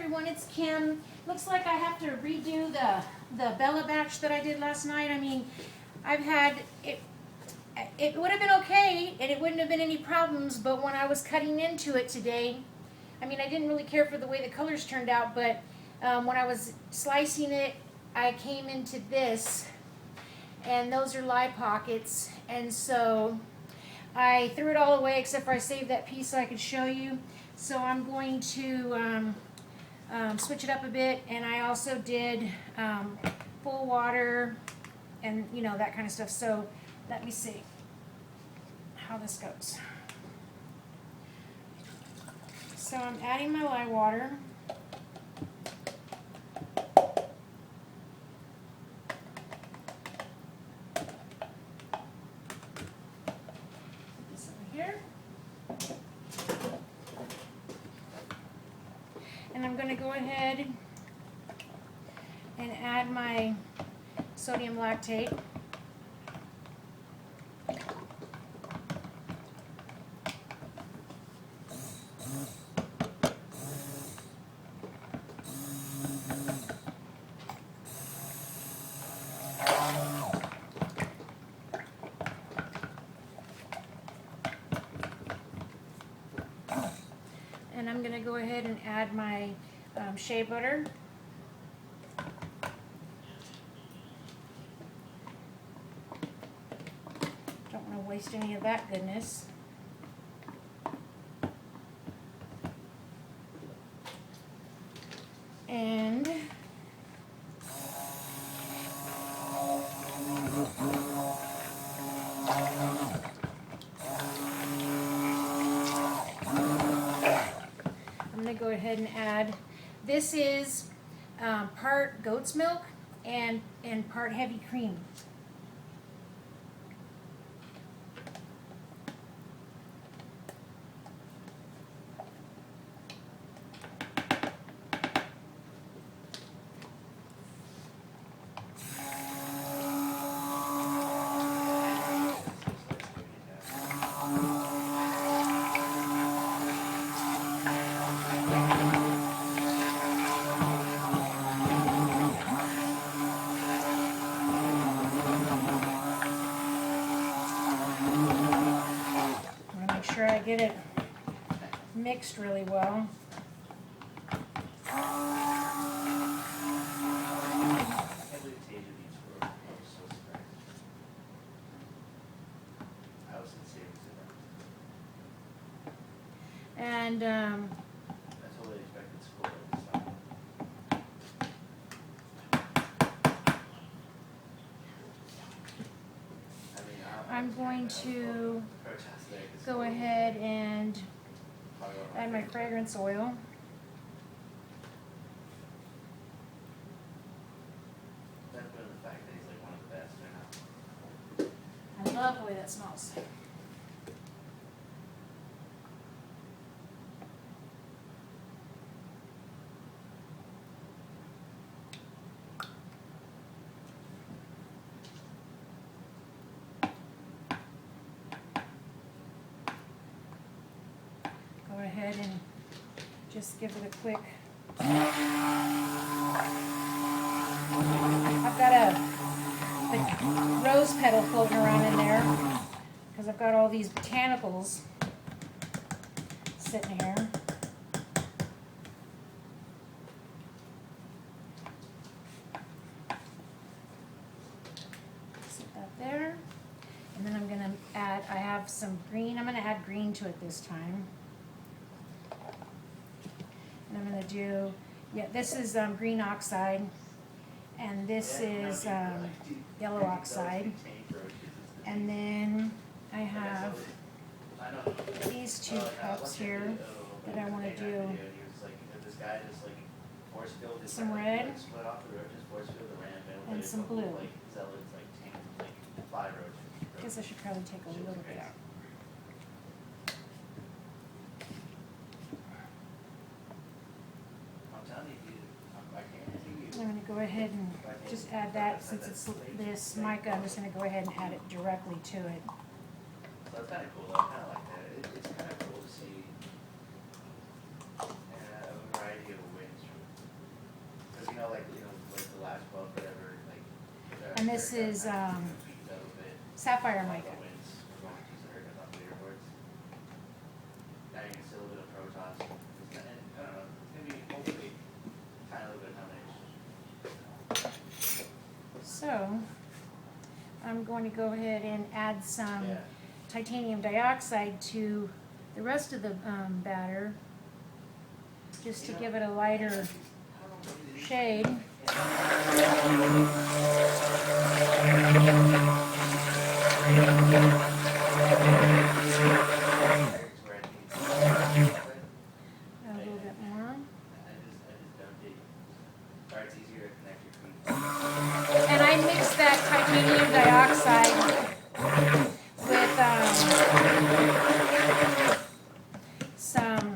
everyone, it's Kim. Looks like I have to redo the Bella batch that I did last night. I mean, I've had it. It would have been okay, and it wouldn't have been any problems. But when I was cutting into it today, I mean, I didn't really care for the way the colors turned out. But when I was slicing it, I came into this, and those are lie pockets, and so I threw it all away except for I saved that piece so I could show you. So I'm going to switch it up a bit, and I also did full water and that kind of stuff. So let me see how this goes. So I'm adding my lye water. Put this over here. And I'm going to go ahead and add my sodium lactate. And I'm going to go ahead and add my shea butter. Don't want to waste any of that goodness. And I'm going to go ahead and add, this is part goat's milk and part heavy cream. Sure I get it mixed really well. And I'm going to go ahead and add my fragrance oil. I love the way that smells. Go ahead and just give it a quick. I've got a rose petal floating around in there because I've got all these botanicals sitting here. Sit that there. And then I'm going to add, I have some green. I'm going to add green to it this time. And I'm going to do, this is green oxide, and this is yellow oxide. And then I have these 2 cups here that I want to do some red and some blue. I guess I should probably take a little bit out. I'm going to go ahead and just add that, since it's this mica, I'm just going to go ahead and add it directly to it. So that's kind of cool. I kind of like that. It's kind of cool to see a variety of winds from And this is Velvet. sapphire mica. Wins. We're going to dessert on leaderboards. Now you can see a little bit of Protoss. And I don't know. It's gonna be hopefully kind of a little bit of combination. So I'm going to go ahead and add some Yeah. titanium dioxide to the rest of the batter, just to give it a lighter shade. A little bit more. And I mix that titanium dioxide with some,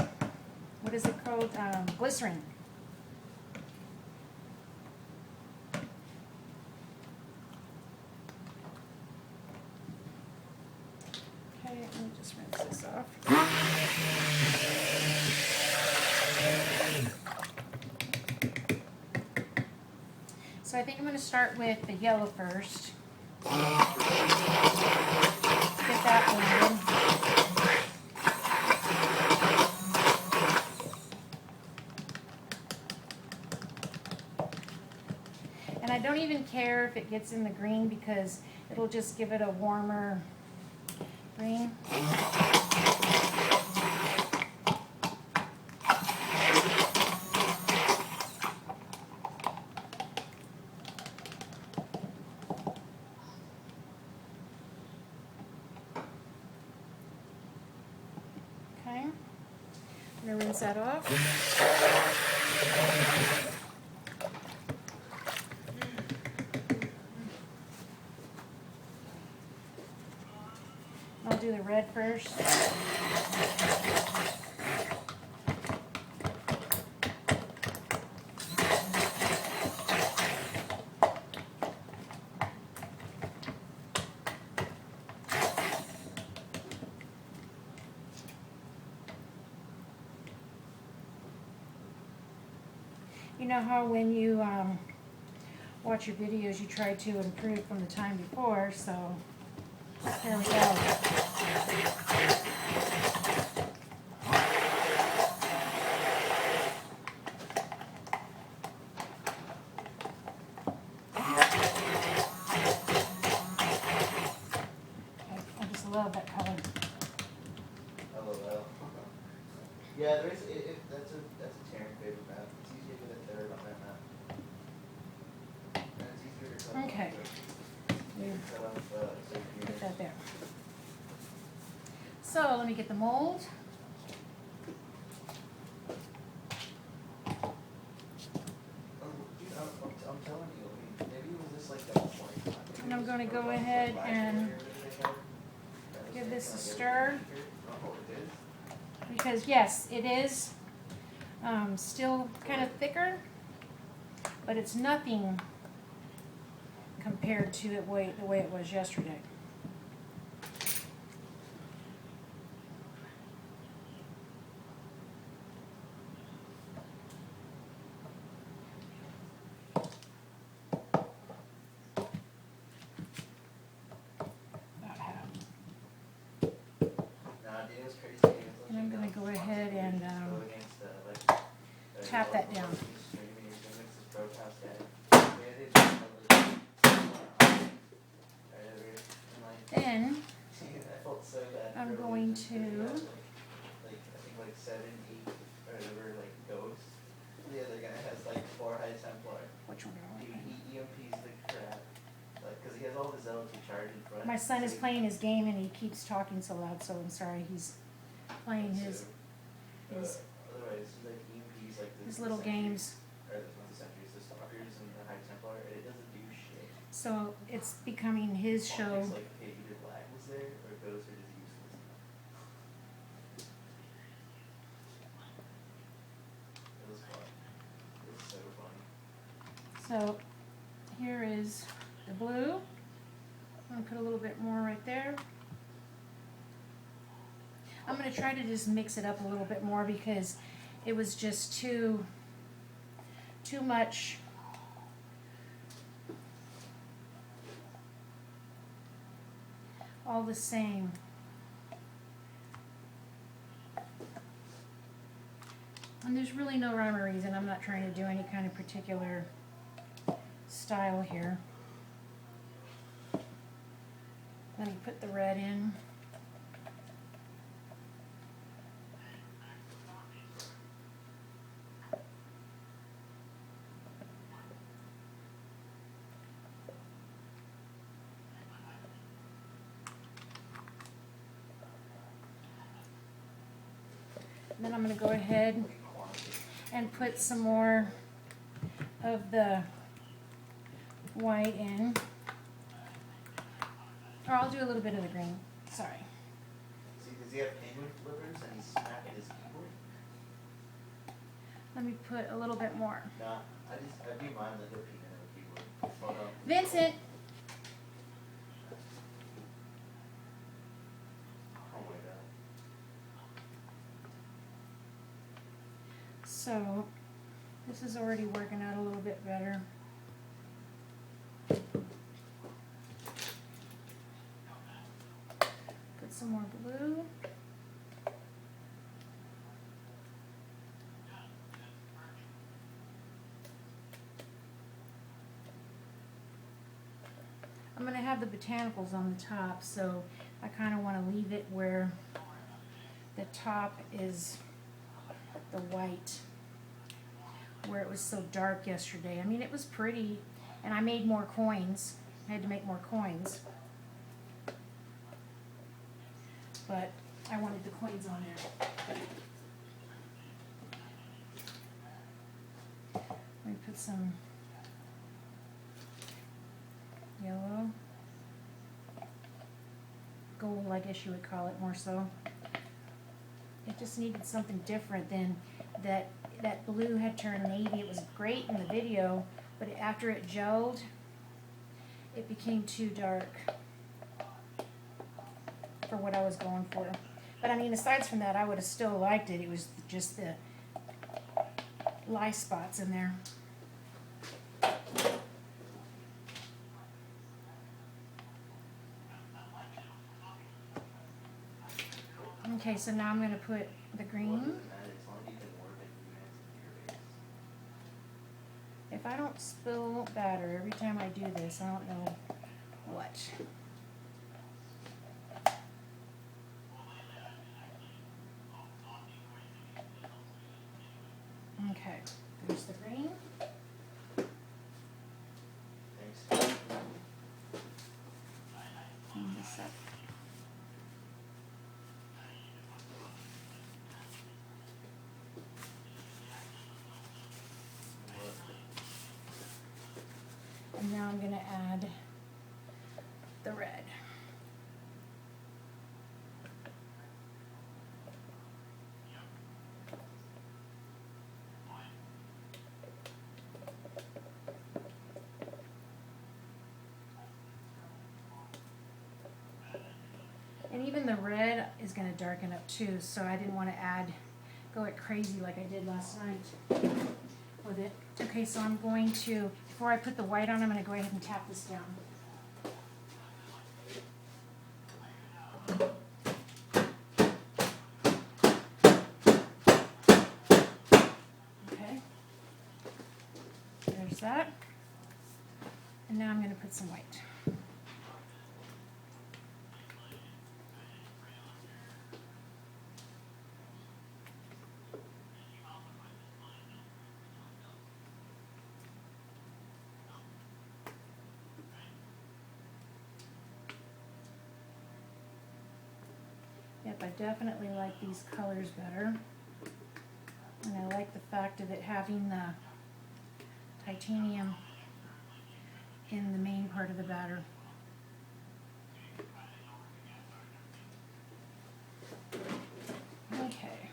what is it called? Glycerin. Okay, let me just rinse this off. So I think I'm going to start with the yellow first. Get that blended. And I don't even care if it gets in the green because it'll just give it a warmer green. Okay, I'm going to rinse that off. I'll do the red first. You know how when you watch your videos, you try to improve from the time before, so here we go. I just love that color. LOL. Yeah, there's that's a Taryn favorite map. It's easier to get a third on that map. And it's easier to cut Okay. cut off safety Put units. that there. So let me get the mold. Dude, I'm telling you, I mean, maybe it was just like that one. And I'm going to go ahead and give this a stir. Oh, it is? Because yes, it is still kind of thicker, but it's nothing compared to the way it was yesterday. About half. Nah, dude, it was crazy. And I'm going to go ahead and Go against, tap that down. Then I'm going to like I think like 7, 8 or whatever like ghosts. The other guy has like 4 high Templar. which one do I He want? EMPs the crap. Like, cause he has all the zealots who charge in front. My son is So he- playing his game and he keeps talking so loud, so I'm sorry. He's playing his otherwise, he like EMPs like his little games. Or not the sentries, the stalkers and the high Templar, and it doesn't do shit. So it's becoming his show. It's like, hey, either lag was there or ghosts are just useless. It was fun. It was so funny. So here is the blue. I'm going to put a little bit more right there. I'm going to try to just mix it up a little bit more because it was just too much all the same. And there's really no rhyme or reason. I'm not trying to do any kind of particular style here. Let me put the red in. Then I'm going to go ahead and put some more of the white in. Or I'll do a little bit of the green. Sorry. See, does he have penguin flippers and he's smacking his keyboard? Let me put a little bit more. Nah, I'd be mine like a peanut on a keyboard. Photo. Vincent! Oh my god. So, this is already working out a little bit better. Put some more blue. I'm going to have the botanicals on the top, so I kind of want to leave it where the top is the white, where it was so dark yesterday. I mean, it was pretty, and I made more coins. I had to make more coins, but I wanted the coins on there. Let me put some yellow, gold, I guess you would call it, more so. It just needed something different than that blue had turned navy. It was great in the video, but after it gelled, it became too dark for what I was going for. But I mean, aside from that, I would have still liked it. It was just the light spots in there. Okay, so now I'm going to put the green. If I don't spill batter every time I do this, I don't know what. Okay, there's the green. Thanks. Clean this up. And now I'm going to add the red. And even the red is going to darken up too, so I didn't want to go it crazy like I did last night with it. Okay, so I'm going to, before I put the white on, I'm going to go ahead and tap this down. Okay, there's that. And now I'm going to put some white. Yep, I definitely like these colors better. And I like the fact of it having the titanium in the main part of the batter. Okay.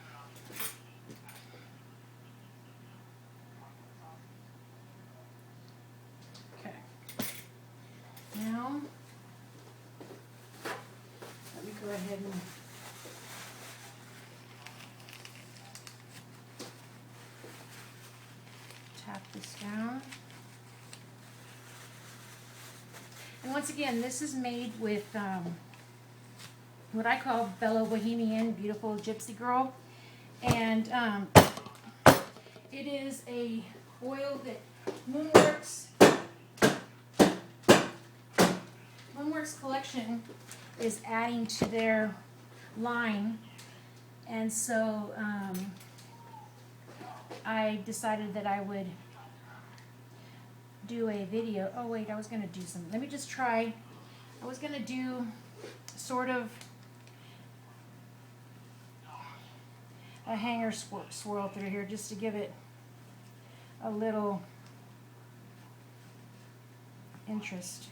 Okay. Now, let me go ahead and tap this down. And once again, this is made with what I call fellow Bohemienne, beautiful gypsy girl. And it is a oil that Moonworks collection is adding to their line. And so I decided that I would do a video. Oh wait, I was going to do some. Let me just try. I was going to do sort of a hanger swirl through here just to give it a little interest.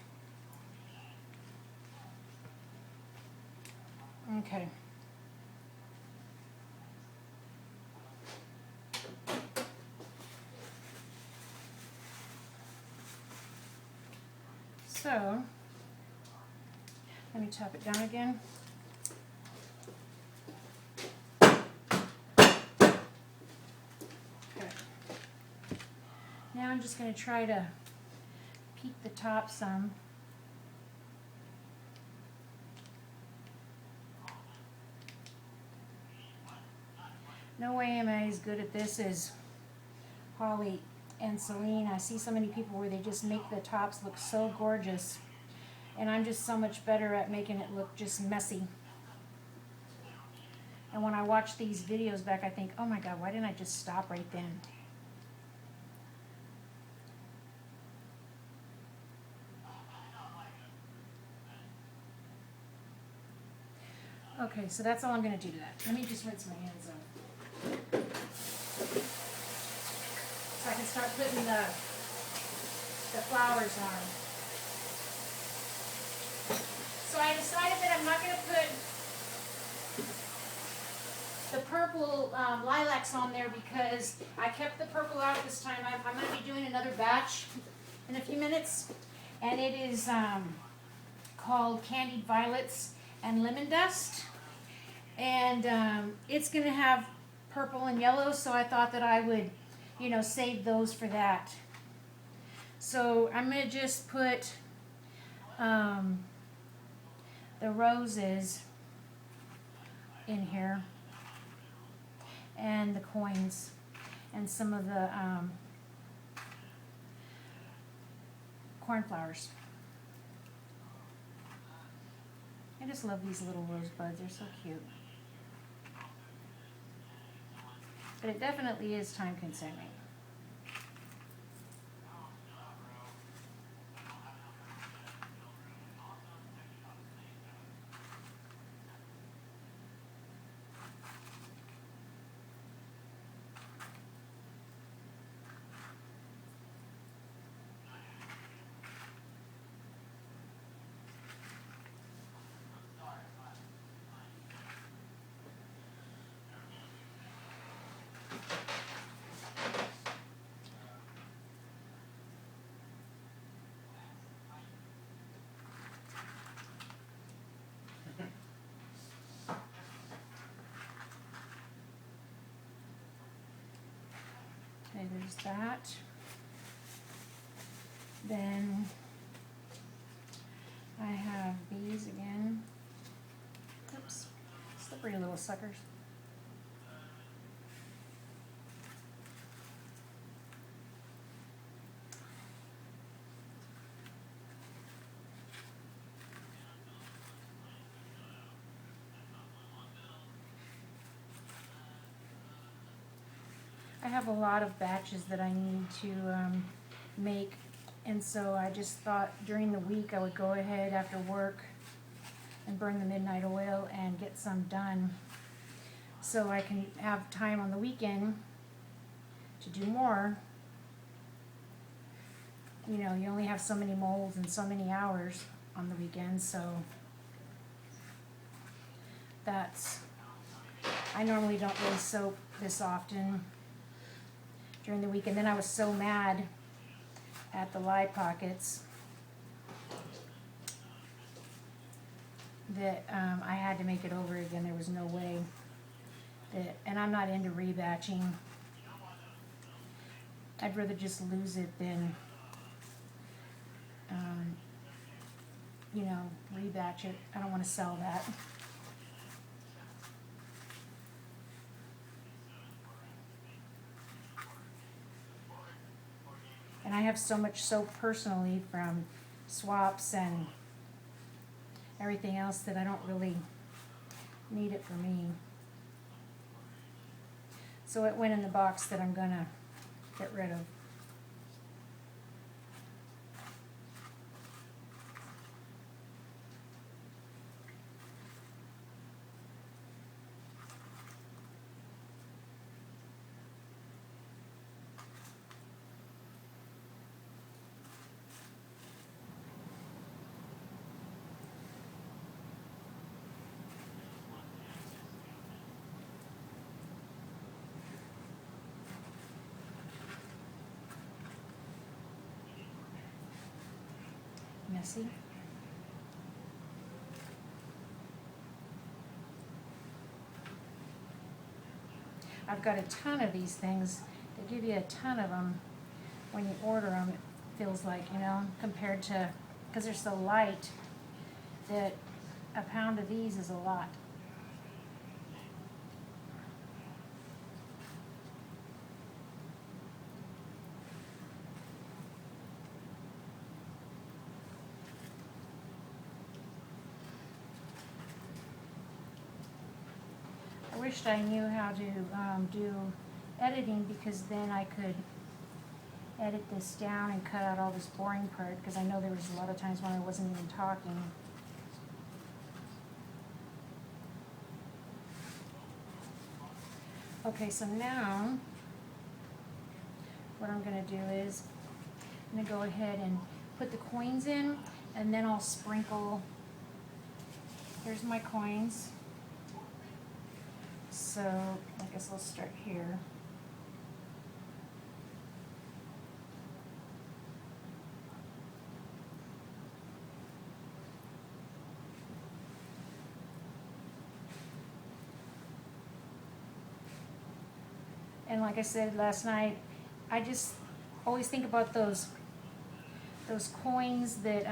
Okay. So, let me tap it down again. Okay. Now I'm just going to try to peek the top some. No way am I as good at this as Holly and Celine. I see so many people where they just make the tops look so gorgeous, and I'm just so much better at making it look just messy. And when I watch these videos back, I think, oh my God, why didn't I just stop right then? Okay, so that's all I'm going to do to that. Let me just rinse my hands off, so I can start putting the flowers on. So I decided that I'm not going to put the purple lilacs on there because I kept the purple out this time. I'm going to be doing another batch in a few minutes, and it is called Candied Violets and Lemon Dust, and it's going to have purple and yellow, so I thought that I would, you know, save those for that. So I'm going to just put the roses in here, and the coins, and some of the cornflowers. I just love these little rosebuds. They're so cute. But it definitely is time consuming. Okay, there's that. Then I have these again. Oops, slippery little suckers. I have a lot of batches that I need to make, and so I just thought during the week I would go ahead after work and burn the midnight oil and get some done, so I can have time on the weekend to do more. You know, you only have so many molds and so many hours on the weekend, so that's, I normally don't really soap this often during the week. And then I was so mad at the Light Pockets that I had to make it over again. There was no way that, and I'm not into rebatching. I'd rather just lose it than you know, rebatch it. I don't want to sell that. And I have so much soap personally from swaps and everything else that I don't really need it for me. So it went in the box that I'm gonna get rid of. Messy. I've got a ton of these things. They give you a ton of them when you order them, it feels like, you know, compared to, because they're so light, that a pound of these is a lot. I wished I knew how to do editing, because then I could edit this down and cut out all this boring part, because I know there was a lot of times when I wasn't even talking. Okay, so now what I'm going to do is I'm going to go ahead and put the coins in, and then I'll sprinkle. Here's my coins. So I guess I'll start here. And like I said last night, I just always think about those coins that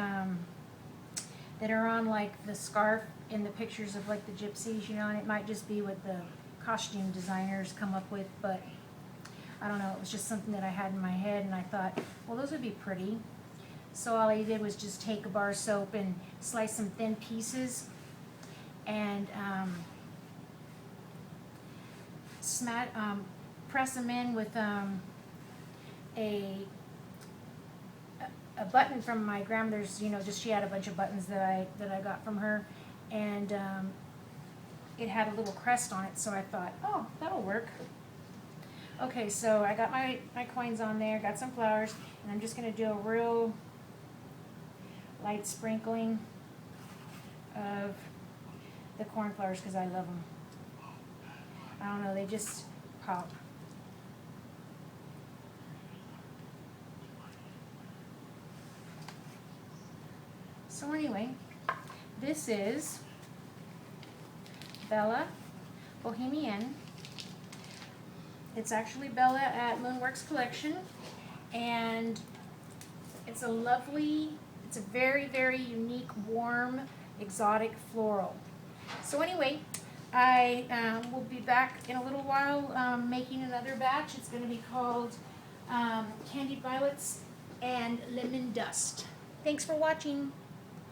that are on like the scarf in the pictures of like the gypsies, you know, and it might just be what the costume designers come up with, but I don't know, it was just something that I had in my head, and I thought, well, those would be pretty. So all I did was just take a bar of soap and slice some thin pieces, and press them in with a button from my grandmother's, you know, just she had a bunch of buttons that I got from her, and it had a little crest on it, so I thought, oh, that'll work. Okay, so I got my coins on there, got some flowers, and I'm just going to do a real light sprinkling of the cornflowers because I love them. I don't know, they just pop. So anyway, this is Bella Bohemienne. It's actually Bella at Moonworks Collection, and it's a lovely, it's a very, very unique, warm, exotic floral. So anyway, I will be back in a little while making another batch. It's going to be called Candied Violets and Lemon Dust. Thanks for watching.